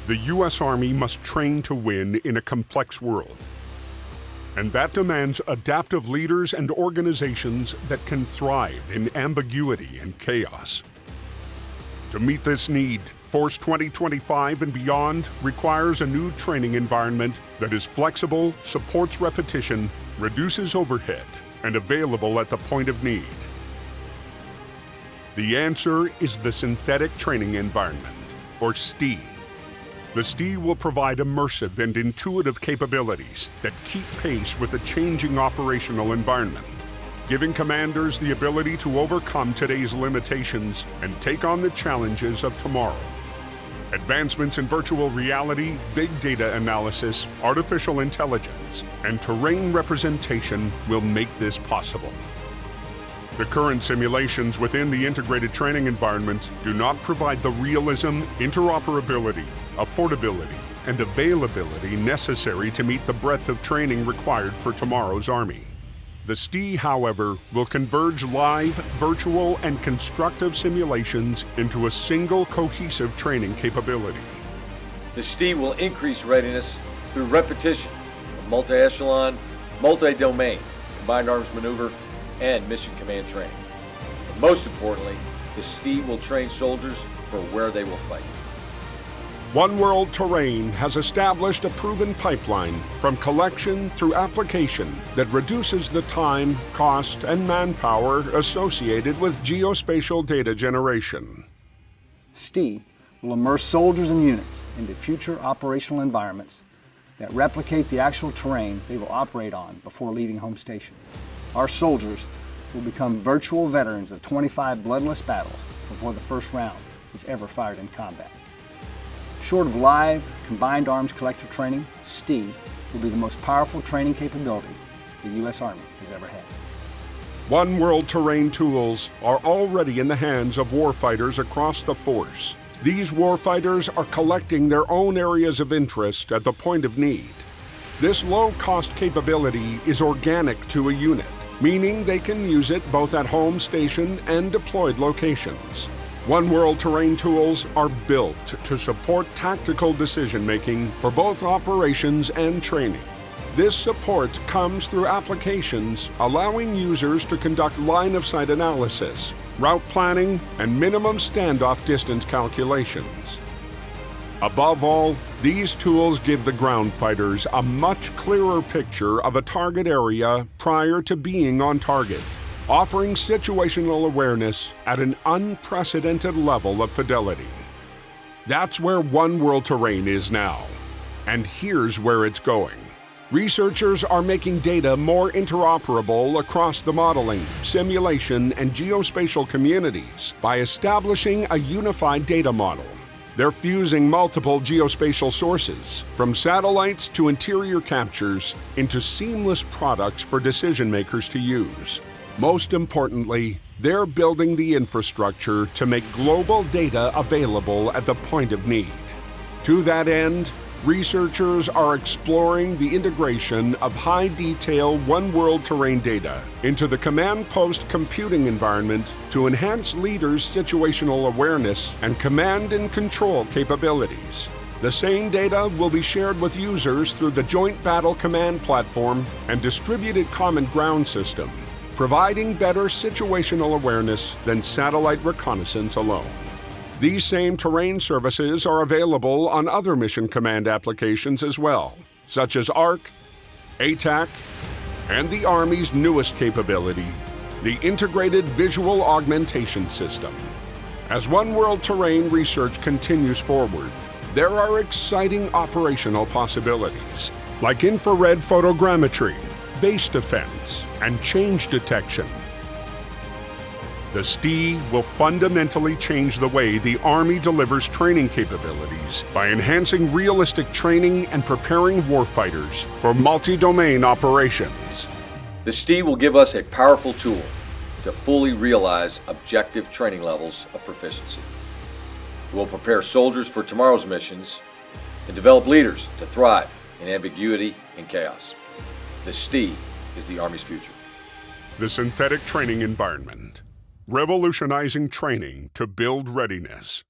The U.S. Army must train to win in a complex world. And that demands adaptive leaders and organizations that can thrive in ambiguity and chaos. To meet this need, Force 2025 and beyond requires a new training environment that is flexible, supports repetition, reduces overhead, and available at the point of need. The answer is the Synthetic Training Environment, or STE. The STE will provide immersive and intuitive capabilities that keep pace with a changing operational environment, giving commanders the ability to overcome today's limitations and take on the challenges of tomorrow. Advancements in virtual reality, big data analysis, artificial intelligence, and terrain representation will make this possible. The current simulations within the integrated training environment do not provide the realism, interoperability, affordability, and availability necessary to meet the breadth of training required for tomorrow's Army. The STE, however, will converge live, virtual, and constructive simulations into a single cohesive training capability. The STE will increase readiness through repetition of multi-echelon, multi-domain, combined arms maneuver, and mission command training. But most importantly, the STE will train soldiers for where they will fight. One World Terrain has established a proven pipeline from collection through application that reduces the time, cost, and manpower associated with geospatial data generation. STE will immerse soldiers and units into future operational environments that replicate the actual terrain they will operate on before leaving home station. Our soldiers will become virtual veterans of 25 bloodless battles before the first round is ever fired in combat. Short of live, combined arms collective training, STE will be the most powerful training capability the U.S. Army has ever had. One World Terrain tools are already in the hands of warfighters across the force. These warfighters are collecting their own areas of interest at the point of need. This low-cost capability is organic to a unit, meaning they can use it both at home station and deployed locations. One World Terrain tools are built to support tactical decision-making for both operations and training. This support comes through applications allowing users to conduct line-of-sight analysis, route planning, and minimum standoff distance calculations. Above all, these tools give the ground fighters a much clearer picture of a target area prior to being on target, offering situational awareness at an unprecedented level of fidelity. That's where One World Terrain is now. And here's where it's going. Researchers are making data more interoperable across the modeling, simulation, and geospatial communities by establishing a unified data model. They're fusing multiple geospatial sources, from satellites to interior captures, into seamless products for decision makers to use. Most importantly, they're building the infrastructure to make global data available at the point of need. To that end, researchers are exploring the integration of high-detail One World Terrain data into the command post computing environment to enhance leaders' situational awareness and command and control capabilities. The same data will be shared with users through the Joint Battle Command Platform and Distributed Common Ground System, providing better situational awareness than satellite reconnaissance alone. These same terrain services are available on other mission command applications as well, such as ARC, ATAC, and the Army's newest capability, the Integrated Visual Augmentation System. As One World Terrain research continues forward, there are exciting operational possibilities, like infrared photogrammetry, base defense, and change detection. The STE will fundamentally change the way the Army delivers training capabilities by enhancing realistic training and preparing warfighters for multi-domain operations. The STE will give us a powerful tool to fully realize objective training levels of proficiency. It will prepare soldiers for tomorrow's missions and develop leaders to thrive in ambiguity and chaos. The STE is the Army's future. The Synthetic Training Environment. Revolutionizing training to build readiness.